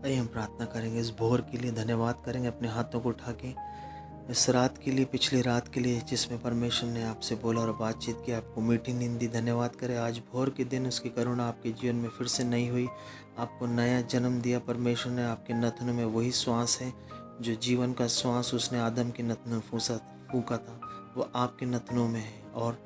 आइए हम प्रार्थना करेंगे इस भोर के लिए, धन्यवाद करेंगे अपने हाथों को उठा के इस रात के लिए, पिछली रात के लिए जिसमें परमेश्वर ने आपसे बोला और बातचीत की, आपको मीठी नींद दी। धन्यवाद करें आज भोर के दिन उसकी करुणा आपके जीवन में फिर से नई हुई, आपको नया जन्म दिया। परमेश्वर ने आपके नथनों में वही श्वास है जो जीवन का श्वास उसने आदम के नथनों में फूंका था, वो आपके नथनों में है। और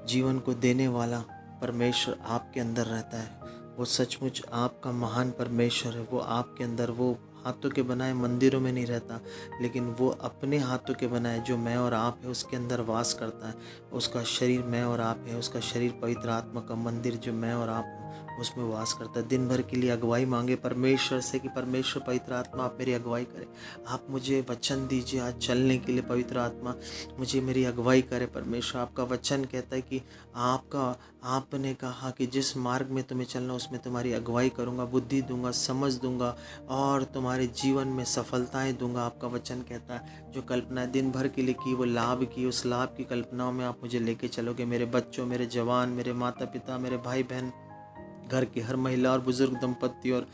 जीवन को देने वाला परमेश्वर आपके अंदर रहता है। वो सचमुच आपका महान परमेश्वर है। वो आपके अंदर, वो हाथों के बनाए मंदिरों में नहीं रहता, लेकिन वो अपने हाथों के बनाए जो मैं और आप है उसके अंदर वास करता है। उसका शरीर मैं और आप है, उसका शरीर पवित्र आत्मा का मंदिर जो मैं और आप उसमें वास करता है। दिन भर के लिए अगुवाई मांगे परमेश्वर से कि परमेश्वर पवित्र आत्मा आप मेरी अगुवाई करें, आप मुझे वचन दीजिए आज चलने के लिए। पवित्र आत्मा मुझे मेरी अगुवाई करे। परमेश्वर आपका वचन कहता है कि आपने कहा कि जिस मार्ग में तुम्हें चलना उसमें तुम्हारी अगुवाई करूँगा, बुद्धि दूंगा, समझ दूंगा और तुम्हारे जीवन में सफलताएं दूंगा। आपका वचन कहता है जो कल्पना दिन भर के लिए की वो लाभ की, उस लाभ की कल्पनाओं में आप मुझे लेके चलोगे। मेरे बच्चों, मेरे जवान, मेरे माता पिता, मेरे भाई बहन, घर की हर महिला और बुजुर्ग दंपत्ति और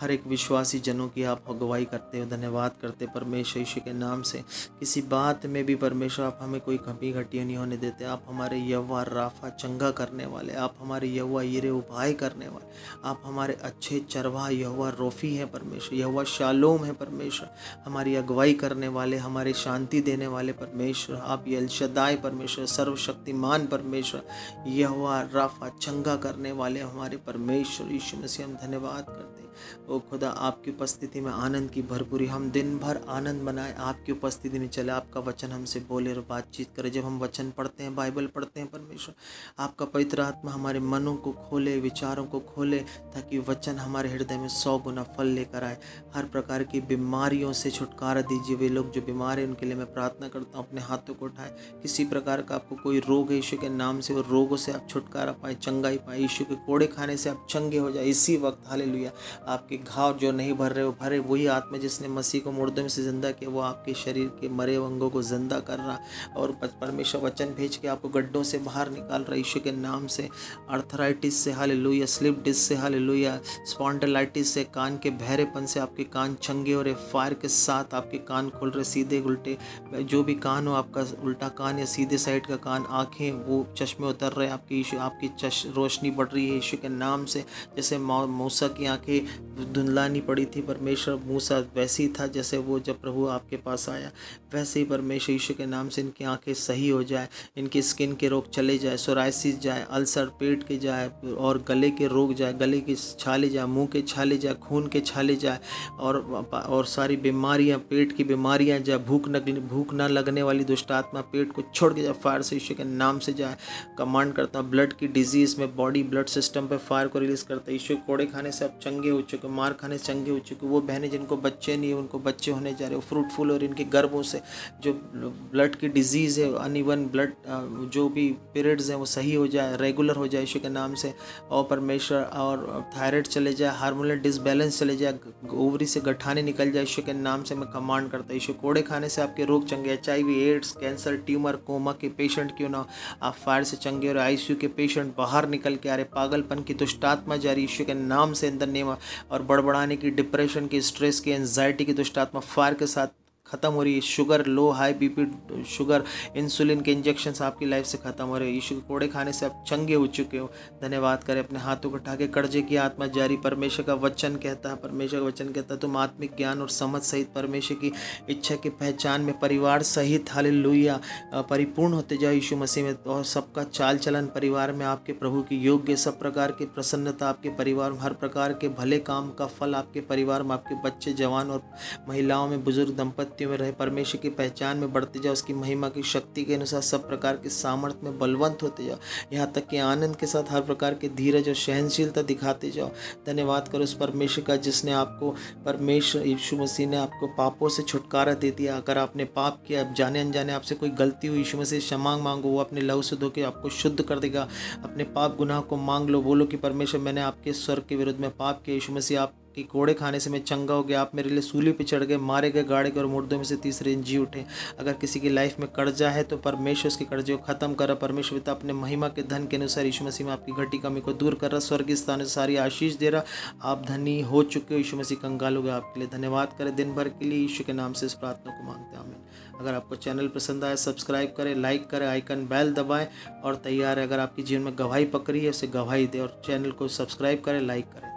हर एक विश्वासी जनों की आप अगुवाई करते हो। धन्यवाद करते परमेश्वर यीशु के नाम से। किसी बात में भी परमेश्वर आप हमें कोई कमी घटी नहीं होने देते। आप हमारे यहोवा राफा चंगा करने वाले, आप हमारे यहोवा यिरे उपाय करने वाले, आप हमारे अच्छे चरवाहा यहोवा रोफी है परमेश्वर, यहोवा शालोम है परमेश्वर, हमारी अगुवाई करने वाले, हमारे शांति देने वाले परमेश्वर। आप एल शद्दाई परमेश्वर, सर्वशक्तिमान परमेश्वर, यहोवा राफा चंगा करने वाले हमारे परमेश्वर यीशु मसीह। हम धन्यवाद करते हैं ओ खुदा, आपकी उपस्थिति में आनंद की भरपूरी, हम दिन भर आनंद बनाए, आपकी उपस्थिति में चले, आपका वचन हमसे बोले और बातचीत करे। जब हम वचन पढ़ते हैं, बाइबल पढ़ते हैं परमेश्वर, आपका पवित्र आत्मा हमारे मनों को खोले, विचारों को खोले, ताकि वचन हमारे हृदय में 100 गुना फल लेकर आए। हर प्रकार की बीमारियों से छुटकारा दीजिए। वे लोग जो बीमार हैं उनके लिए मैं प्रार्थना करता हूँ, अपने हाथों को उठाए। किसी प्रकार का आपको कोई रोग है, यीशु के नाम से वो रोगों से आप छुटकारा पाए, चंगाई पाए। यीशु के कोड़े खाने से आप चंगे हो जाए इसी वक्त। हालेलुया। आपके घाव जो नहीं भर रहे वो भरे। वही आत्मा जिसने मसीह को मुर्दों में से जिंदा किया, वो आपके शरीर के मरे अंगों को जिंदा कर रहा और परमेश्वर वचन भेज के आपको गड्ढों से बाहर निकाल रहा यीशु के नाम से। अर्थराइटिस से हालेलुया, स्लिप डिस्क से हालेलुया, स्पॉन्डिलाइटिस से, कान के बहरेपन से आपके कान चंगे हो रहे। फायर के साथ आपके कान खुल रहे, सीधे उल्टे जो भी कान हो, आपका उल्टा कान या सीधे साइड का कान, आंखें वो चश्मे उतर रहे आपकी। यीशु आपकी रोशनी बढ़ रही है यीशु के नाम से। जैसे मूसा की आंखें धुंधलानी पड़ी थी परमेश्वर, मूसा वैसे ही था जैसे वो जब प्रभु आपके पास आया, वैसे ही परमेश्वर यीशु के नाम से इनकी आंखें सही हो जाए, इनकी स्किन के रोग चले जाए, सोराइसिस जाए, अल्सर पेट के जाए और गले के रोग जाए, गले की छाले जाए, मुंह के छाले जाए, खून के छाले जाए और सारी बीमारियां, पेट की बीमारियां जाए, भूख ना लगने वाली दुष्ट आत्मा पेट को छोड़ के जाए, फायर से यीशु के नाम से जाए। कमांड करता ब्लड की डिजीज में, बॉडी ब्लड सिस्टम पे फायर को रिलीज करता। यीशु कोड़े खाने से आप चंगे हो चुके, मार खाने से चंगे हो चुके। वो बहनें जिनको बच्चे नहीं है उनको बच्चे होने जा रहे हो फ्रूटफुल, और इनके गर्भों से जो ब्लड की डिजीज़ है, अनइवन ब्लड, जो भी पीरियड्स हैं वो सही हो जाए, रेगुलर हो जाए यीशु के नाम से। और परमेश्वर और थायराइड चले जाए, हार्मोनल डिसबैलेंस चले जाए, ओवरी से गठाने निकल जाए यीशु के नाम से मैं कमांड करता। यीशु कोड़े खाने से आपके रोग चंगे, HIV, AIDS, cancer, tumour, coma के पेशेंट क्यों ना आप फायर से चंगे और ICU के पेशेंट बाहर निकल के आ रहे, पागलपन की दुष्ट आत्मा जा रही यीशु के नाम से अंदर नेम, और बड़बड़ाने की, डिप्रेशन की, स्ट्रेस की, एंजाइटी की दुष्ट आत्मा फायर के साथ खत्म हो रही है। शुगर, लो हाई BP, शुगर, इंसुलिन के इंजेक्शंस आपकी लाइफ से खत्म हो रहे हैं। यीशु के कोड़े खाने से आप चंगे हो चुके हो। धन्यवाद करें। अपने हाथों को उठा के, कर्जे की आत्मा जारी, परमेश्वर का वचन कहता है, परमेश्वर का वचन कहता है तुम आत्मिक ज्ञान और समझ सहित परमेश्वर की इच्छा की पहचान में परिवार सहित हालेलुया परिपूर्ण होते जाओ यीशु मसीह में। और सबका चाल चलन परिवार में आपके प्रभु की योग्य, सब प्रकार की प्रसन्नता आपके परिवार में, हर प्रकार के भले काम का फल आपके परिवार में, आपके बच्चे, जवान और महिलाओं में, बुजुर्ग दंपत्ति में रहे। परमेश्वर की पहचान में बढ़ते जाओ, उसकी महिमा की शक्ति के अनुसार सब प्रकार के सामर्थ्य में बलवंत होते जाओ, यहाँ तक कि आनंद के साथ हर प्रकार के धीरज और सहनशीलता दिखाते जाओ। धन्यवाद करो उस परमेश्वर का जिसने आपको, परमेश्वर यीशु मसीह ने आपको पापों से छुटकारा दे दिया। अगर आपने पाप किया, जाने अनजाने आपसे कोई गलती हुई, यीशु मसीह क्षमा मांगो, वो अपने लहू से धो के आपको शुद्ध कर देगा। अपने पाप गुनाह को मांग लो, बोलो कि परमेश्वर मैंने आपके स्वर्ग के विरुद्ध में पाप किया, यीशु मसीह आप कि कोड़े खाने से मैं चंगा हो गया, आप मेरे लिए सूली पे चढ़ गए, मारे गए, गाड़े गए और मुर्दों में से तीसरे दिन जी उठे। अगर किसी की लाइफ में कर्जा है तो परमेश्वर उसके कर्जे को खत्म कर रहा। परमेश्वर पिता अपने महिमा के धन के अनुसार यीशु मसीह में आपकी घटी कमी को दूर कर रहा, स्वर्गीय स्थान से सारी आशीष दे रहा। आप धनी हो चुके हो, यीशु मसीह कंगाल हो गए। आपके लिए धन्यवाद करें दिन भर के लिए, यीशु के नाम से इस प्रार्थना को मांगते हैं, आमीन। अगर आपको चैनल पसंद आए सब्सक्राइब करें, लाइक करें, आइकन बेल दबाएं और तैयार है। अगर आपके जीवन में गवाही पकड़ी है उसे गवाही दे और चैनल को सब्सक्राइब करें, लाइक करें।